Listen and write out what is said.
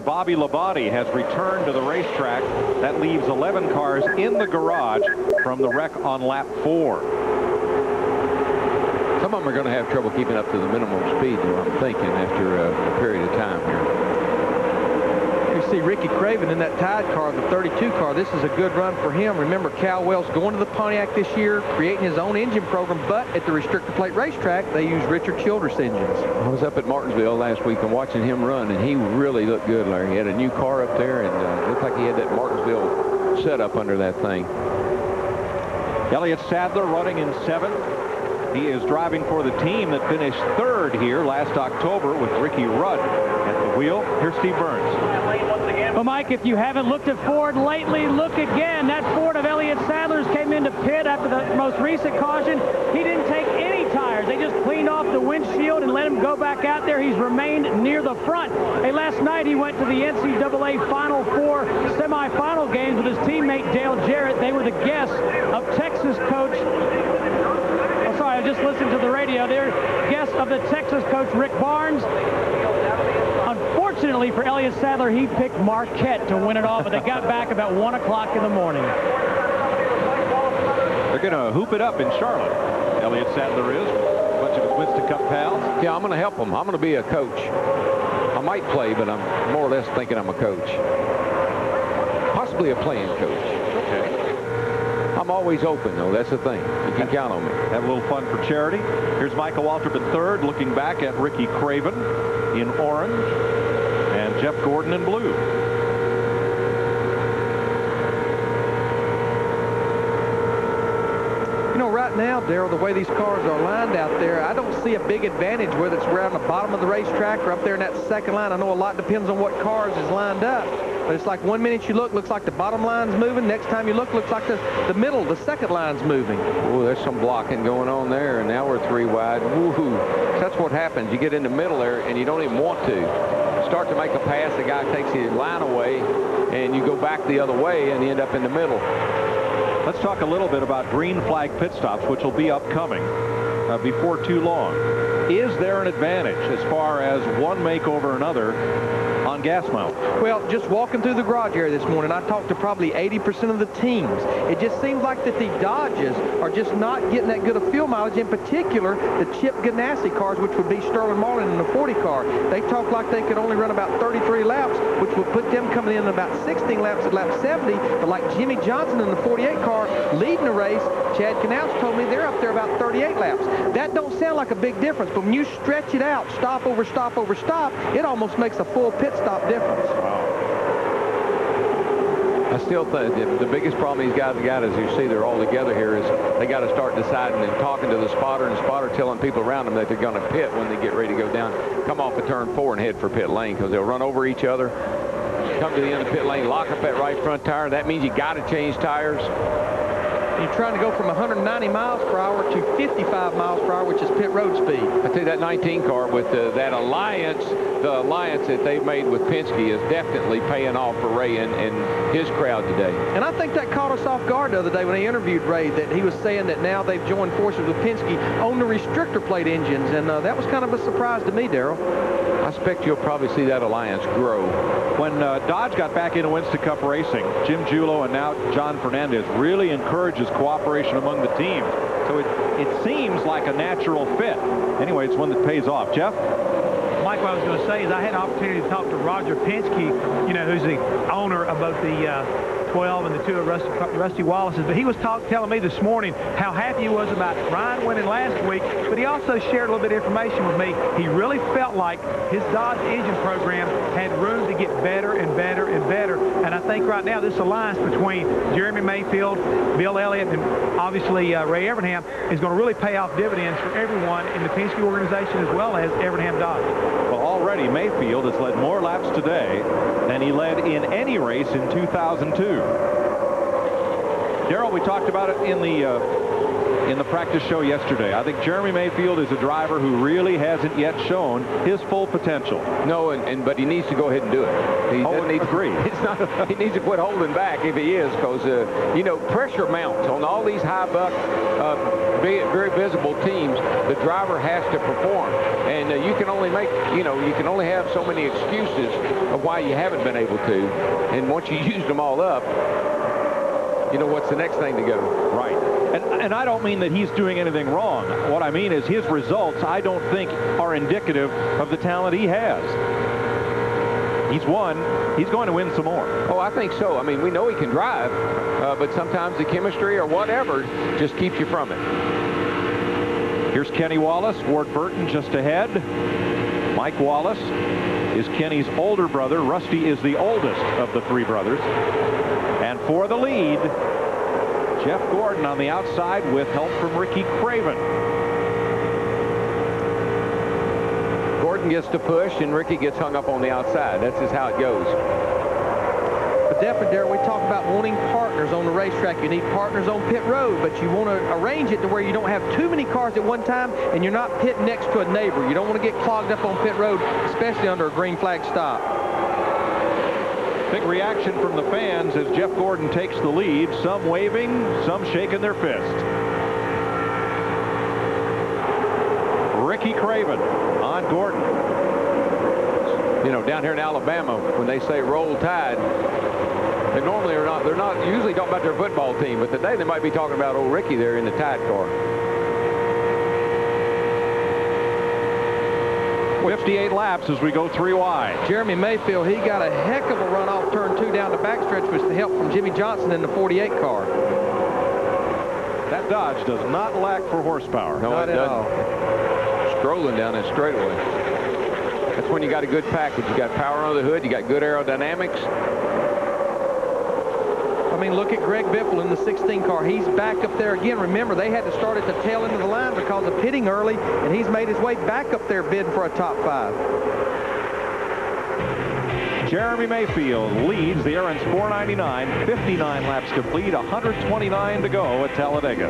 Bobby Labonte has returned to the racetrack. That leaves 11 cars in the garage from the wreck on lap 4. Some of them are going to have trouble keeping up to the minimum speed, though, I'm thinking, after a period of time here. You see Ricky Craven in that Tide car, the 32 car. This is a good run for him. Remember, Cal Wells going to the Pontiac this year, creating his own engine program, but at the restrictor plate racetrack, they use Richard Childress engines. I was up at Martinsville last week and watching him run, and he really looked good, Larry. He had a new car up there, and it looked like he had that Martinsville setup under that thing. Elliott Sadler running in 7th. He is driving for the team that finished 3rd here last October with Ricky Rudd at the wheel. Here's Steve Burns. Well, Mike, if you haven't looked at Ford lately, look again. That Ford of Elliott Sadler's came into pit after the most recent caution. He didn't take any tires. They just cleaned off the windshield and let him go back out there. He's remained near the front. Hey, last night he went to the NCAA Final Four semifinal games with his teammate Dale Jarrett. They were the guests of Texas coach. Oh, sorry, I just listened to the radio. They're guests of the Texas coach Rick Barnes. Unfortunately for Elliott Sadler, he picked Marquette to win it all, but they got back about 1 o'clock in the morning. They're going to hoop it up in Charlotte. Elliott Sadler is, a bunch of his Winston Cup pals. Yeah, I'm going to help him. I'm going to be a coach. I might play, but I'm more or less thinking I'm a coach. Possibly a playing coach. Okay. I'm always open, though. That's the thing. You can count on me. Have a little fun for charity. Here's Michael Waltrip at 3rd, looking back at Ricky Craven in orange and Jeff Gordon in blue. You know, right now, Darrell, the way these cars are lined out there, I don't see a big advantage whether it's around the bottom of the racetrack or up there in that second line. I know a lot depends on what cars is lined up. But it's like 1 minute you look, looks like the bottom line's moving. Next time you look, looks like the middle, the second line's moving. Oh, there's some blocking going on there, and now we're 3 wide. Woohoo! That's what happens. You get in the middle there, and you don't even want to. You start to make a pass, the guy takes his line away, and you go back the other way, and you end up in the middle. Let's talk a little bit about green flag pit stops, which will be upcoming before too long. Is there an advantage as far as one make over another on gas mileage? Well, just walking through the garage area this morning, I talked to probably 80% of the teams. It just seems like that the Dodges are just not getting that good of fuel mileage, in particular the Chip Ganassi cars, which would be Sterling Marlin in the 40 car. They talk like they could only run about 33 laps, which would put them coming in about 16 laps at lap 70. But like Jimmy Johnson in the 48 car leading the race, Chad Knaus told me they're up there about 38 laps. That don't sound like a big difference, but when you stretch it out, stop over stop over stop, it almost makes a full pit stop difference. Wow. I still think the biggest problem these guys have got, as you see they're all together here, is they got to start deciding and talking to the spotter, and the spotter telling people around them that they're going to pit when they get ready to go down, come off the turn 4 and head for pit lane, because they'll run over each other, come to the end of the pit lane, lock up that right front tire. That means you got to change tires. You're trying to go from 190 miles per hour to 55 miles per hour, which is pit road speed. I tell you, that 19 car with that alliance, the alliance that they've made with Penske is definitely paying off for Ray and his crowd today. And I think that caught us off guard the other day when they interviewed Ray, that he was saying that now they've joined forces with Penske on the restrictor plate engines, and that was kind of a surprise to me, Darrell. I expect you'll probably see that alliance grow. When Dodge got back into Winston Cup racing, Jim Julo and now John Fernandez really encourages cooperation among the teams. So it seems like a natural fit. Anyway, it's one that pays off. Jeff? Mike, what I was going to say is I had an opportunity to talk to Roger Penske, you know, who's the owner of both the 12 and the 2 of Rusty Wallace's, but he was telling me this morning how happy he was about Ryan winning last week, but he also shared a little bit of information with me. He really felt like his Dodge engine program had room to get better and better and better, and I think right now this alliance between Jeremy Mayfield, Bill Elliott, and obviously Ray Evernham is going to really pay off dividends for everyone in the Penske organization as well as Evernham Dodge. Well, already Mayfield has led more laps today than he led in any race in 2002. Darrell, we talked about it in the in the practice show yesterday. I think Jeremy Mayfield is a driver who really hasn't yet shown his full potential. No, but he needs to go ahead and do it. He doesn't need to agree. He needs to quit holding back if he is, because you know, pressure mounts on all these high buck, very visible teams. The driver has to perform, and you can only make, you know, you can only have so many excuses of why you haven't been able to, and once you use them all up, you know, what's the next thing to go? Right. And I don't mean that he's doing anything wrong. What I mean is his results, I don't think, are indicative of the talent he has. He's won. He's going to win some more. Oh, I think so. I mean, we know he can drive, but sometimes the chemistry or whatever just keeps you from it. Here's Kenny Wallace, Ward Burton just ahead. Mike Wallace is Kenny's older brother. Rusty is the oldest of the three brothers. And for the lead, Jeff Gordon on the outside with help from Ricky Craven. Gordon gets to push and Ricky gets hung up on the outside. That's just how it goes. But definitely, Darrell, we talk about wanting partners on the racetrack. You need partners on pit road, but you want to arrange it to where you don't have too many cars at one time and you're not pitting next to a neighbor. You don't want to get clogged up on pit road, especially under a green flag stop. Big reaction from the fans as Jeff Gordon takes the lead. Some waving, some shaking their fist. Ricky Craven on Gordon. You know, down here in Alabama, when they say roll tide, they normally are not, they're not usually talking about their football team, but today they might be talking about old Ricky there in the Tide car. 58 laps as we go 3 wide. Jeremy Mayfield, he got a heck of a run off turn 2 down the backstretch with the help from Jimmy Johnson in the 48 car. That Dodge does not lack for horsepower. No, not it at doesn't. all. Strolling down that straightaway. That's when you got a good package. You got power under the hood. You got good aerodynamics. I mean, look at Greg Biffle in the 16 car. He's back up there again. Remember, they had to start at the tail end of the line because of pitting early, and he's made his way back up there bidding for a top 5. Jeremy Mayfield leads the Aaron's 499, 59 laps complete, 129 to go at Talladega.